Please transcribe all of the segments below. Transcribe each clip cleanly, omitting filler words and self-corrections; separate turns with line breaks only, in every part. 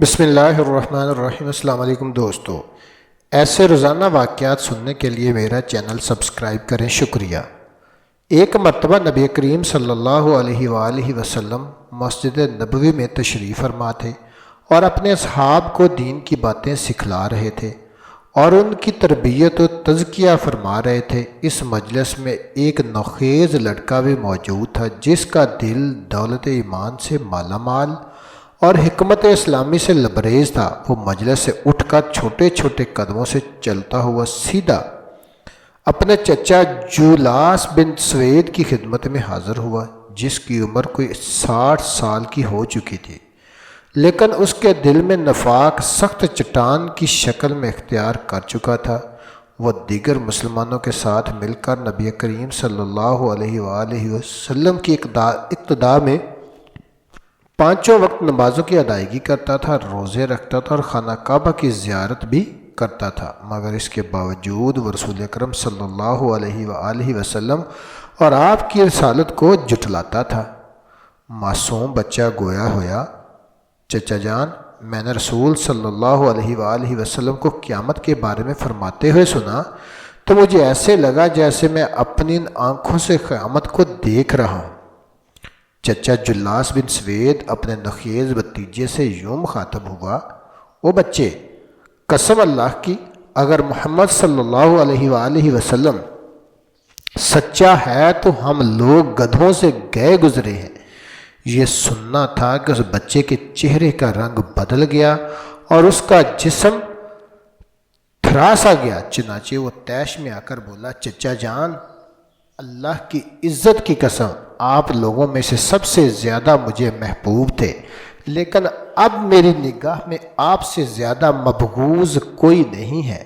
بسم اللہ الرحمن الرحیم۔ السلام علیکم دوستو، ایسے روزانہ واقعات سننے کے لیے میرا چینل سبسکرائب کریں، شکریہ۔ ایک مرتبہ نبی کریم صلی اللہ علیہ وآلہ وسلم مسجد نبوی میں تشریف فرما تھے اور اپنے اصحاب کو دین کی باتیں سکھلا رہے تھے اور ان کی تربیت و تزکیہ فرما رہے تھے۔ اس مجلس میں ایک نوخیز لڑکا بھی موجود تھا جس کا دل دولت ایمان سے مالا مال اور حکمت اسلامی سے لبریز تھا۔ وہ مجلس سے اٹھ کر چھوٹے چھوٹے قدموں سے چلتا ہوا سیدھا اپنے چچا جولاس بن سوید کی خدمت میں حاضر ہوا، جس کی عمر کوئی 60 سال کی ہو چکی تھی، لیکن اس کے دل میں نفاق سخت چٹان کی شکل میں اختیار کر چکا تھا۔ وہ دیگر مسلمانوں کے ساتھ مل کر نبی کریم صلی اللہ علیہ وآلہ وسلم کی اقتداء میں 5 وقت نمازوں کی ادائیگی کرتا تھا، روزے رکھتا تھا اور خانہ کعبہ کی زیارت بھی کرتا تھا، مگر اس کے باوجود وہ رسول اکرم صلی اللہ علیہ وآلہ وسلم اور آپ کی رسالت کو جھٹلاتا تھا۔ معصوم بچہ گویا ہویا، چچا جان، میں نے رسول صلی اللہ علیہ وآلہ وسلم کو قیامت کے بارے میں فرماتے ہوئے سنا تو مجھے ایسے لگا جیسے میں اپنی آنکھوں سے قیامت کو دیکھ رہا ہوں۔ چچا جلاس بن سوید اپنے نخیز بھتیجے سے یوں مخاطب ہوا، او بچے، قسم اللہ کی، اگر محمد صلی اللہ علیہ وآلہ وسلم سچا ہے تو ہم لوگ گدھوں سے گئے گزرے ہیں۔ یہ سننا تھا کہ اس بچے کے چہرے کا رنگ بدل گیا اور اس کا جسم تھراسا گیا، چنانچہ وہ طیش میں آ کر بولا، چچا جان، اللہ کی عزت کی قسم، آپ لوگوں میں سے سب سے زیادہ مجھے محبوب تھے، لیکن اب میری نگاہ میں آپ سے زیادہ مبغوض کوئی نہیں ہے۔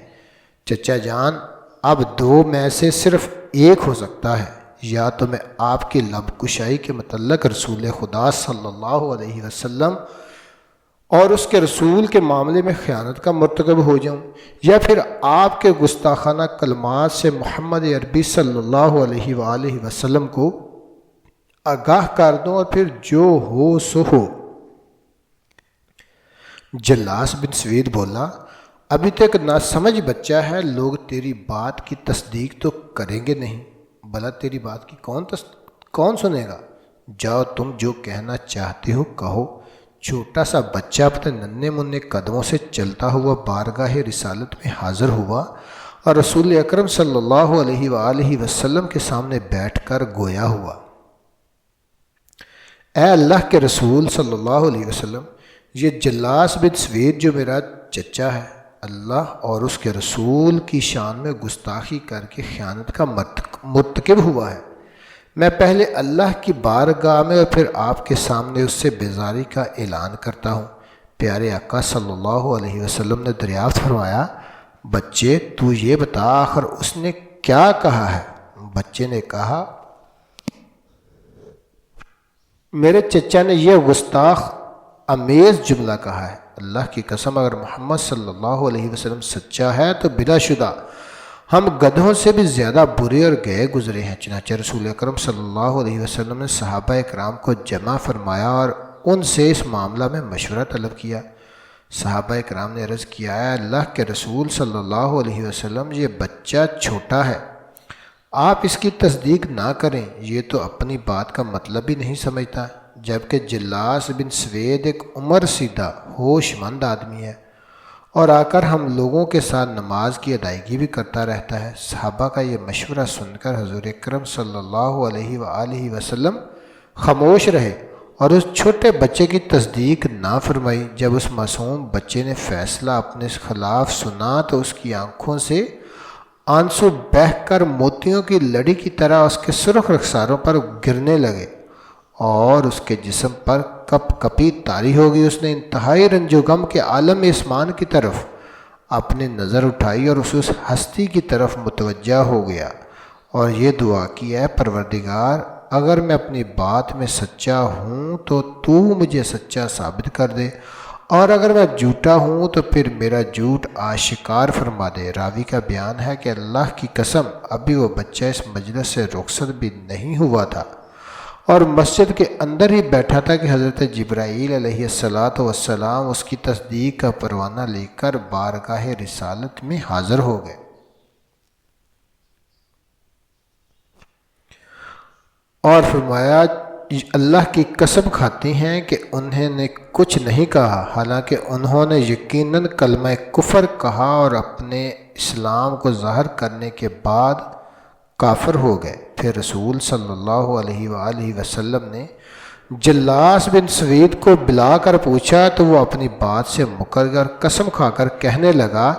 چچا جان، اب 2 میں سے صرف ایک ہو سکتا ہے، یا تو میں آپ کی لب کشائی کے متعلق رسول خدا صلی اللہ علیہ وسلم اور اس کے رسول کے معاملے میں خیانت کا مرتکب ہو جاؤں، یا پھر آپ کے گستاخانہ کلمات سے محمد عربی صلی اللہ علیہ وآلہ وسلم کو آگاہ کر دوں اور پھر جو ہو سو ہو۔ جلاس بن سوید بولا، ابھی تک ناسمجھ بچہ ہے، لوگ تیری بات کی تصدیق تو کریں گے نہیں، بھلا تیری بات کی کون سنے گا؟ جاؤ، تم جو کہنا چاہتے ہو کہو۔ چھوٹا سا بچہ اپنے ننھے منھے قدموں سے چلتا ہوا بارگاہ رسالت میں حاضر ہوا اور رسول اکرم صلی اللہ علیہ وآلہ وسلم کے سامنے بیٹھ کر گویا ہوا، اے اللہ کے رسول صلی اللہ علیہ وسلم، یہ جلاس بن سوید جو میرا چچا ہے، اللہ اور اس کے رسول کی شان میں گستاخی کر کے خیانت کا مرتکب ہوا ہے۔ میں پہلے اللہ کی بارگاہ میں اور پھر آپ کے سامنے اس سے بیزاری کا اعلان کرتا ہوں۔ پیارے آقا صلی اللہ علیہ وسلم نے دریافت فرمایا، بچے، تو یہ بتا آخر اس نے کیا کہا ہے؟ بچے نے کہا، میرے چچا نے یہ گستاخ امیز جملہ کہا ہے، اللہ کی قسم، اگر محمد صلی اللہ علیہ وسلم سچا ہے تو بلا شدہ ہم گدھوں سے بھی زیادہ برے اور گئے گزرے ہیں۔ چنانچہ رسول اکرم صلی اللہ علیہ وسلم نے صحابہ اکرام کو جمع فرمایا اور ان سے اس معاملہ میں مشورہ طلب کیا۔ صحابہ اکرام نے عرض کیا، اے اللہ کے رسول صلی اللہ علیہ وسلم، یہ بچہ چھوٹا ہے، آپ اس کی تصدیق نہ کریں، یہ تو اپنی بات کا مطلب ہی نہیں سمجھتا، جبکہ جلاس بن سوید ایک عمر سیدھا ہوش مند آدمی ہے اور آ کر ہم لوگوں کے ساتھ نماز کی ادائیگی بھی کرتا رہتا ہے۔ صحابہ کا یہ مشورہ سن کر حضور اکرم صلی اللہ علیہ وآلہ وسلم خاموش رہے اور اس چھوٹے بچے کی تصدیق نہ فرمائی۔ جب اس معصوم بچے نے فیصلہ اپنے خلاف سنا تو اس کی آنکھوں سے آنسو بہہ کر موتیوں کی لڑی کی طرح اس کے سرخ رخساروں پر گرنے لگے اور اس کے جسم پر کپ کپی طاری ہو گئی۔ اس نے انتہائی رنج و غم کے عالم اسمان کی طرف اپنی نظر اٹھائی اور اس ہستی کی طرف متوجہ ہو گیا اور یہ دعا کی، اے پروردگار، اگر میں اپنی بات میں سچا ہوں تو تو مجھے سچا ثابت کر دے، اور اگر میں جھوٹا ہوں تو پھر میرا جھوٹ آشکار فرما دے۔ راوی کا بیان ہے کہ اللہ کی قسم، ابھی وہ بچہ اس مجلس سے رخصت بھی نہیں ہوا تھا اور مسجد کے اندر ہی بیٹھا تھا کہ حضرت جبرائیل علیہ السلام اس کی تصدیق کا پروانہ لے کر بارگاہ رسالت میں حاضر ہو گئے۔ اور فرمایا اللہ کی قسم کھاتے ہیں کہ انہوں نے کچھ نہیں کہا، حالانکہ انہوں نے یقیناً کلمہ کفر کہا اور اپنے اسلام کو ظاہر کرنے کے بعد کافر ہو گئے۔ پھر رسول صلی اللہ علیہ وآلہ وسلم نے جلاس بن سوید کو بلا کر پوچھا تو وہ اپنی بات سے مکر کر قسم کھا کر کہنے لگا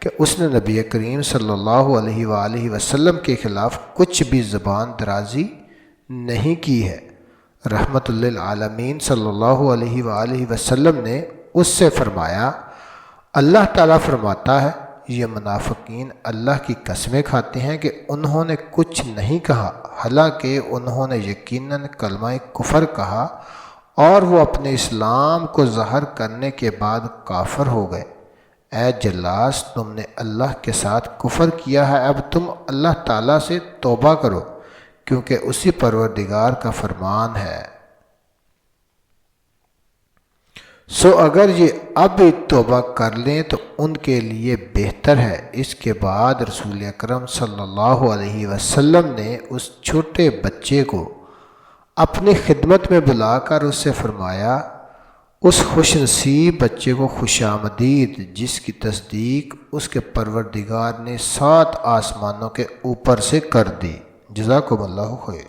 کہ اس نے نبی کریم صلی اللہ علیہ وآلہ وسلم کے خلاف کچھ بھی زبان درازی نہیں کی ہے۔ رحمت للعالمین صلی اللہ علیہ وآلہ وسلم نے اس سے فرمایا، اللہ تعالیٰ فرماتا ہے یہ منافقین اللہ کی قسمیں کھاتے ہیں کہ انہوں نے کچھ نہیں کہا، حالانکہ انہوں نے یقیناً کلمہ کفر کہا اور وہ اپنے اسلام کو ظاہر کرنے کے بعد کافر ہو گئے۔ اے جلاس، تم نے اللہ کے ساتھ کفر کیا ہے، اب تم اللہ تعالیٰ سے توبہ کرو، کیونکہ اسی پروردگار کا فرمان ہے۔ اگر یہ اب توبہ کر لیں تو ان کے لیے بہتر ہے۔ اس کے بعد رسول اکرم صلی اللہ علیہ وسلم نے اس چھوٹے بچے کو اپنی خدمت میں بلا کر اس سے فرمایا، اس خوش نصیب بچے کو خوش آمدید جس کی تصدیق اس کے پروردگار نے 7 آسمانوں کے اوپر سے کر دی۔ جزاکم اللہ خیر۔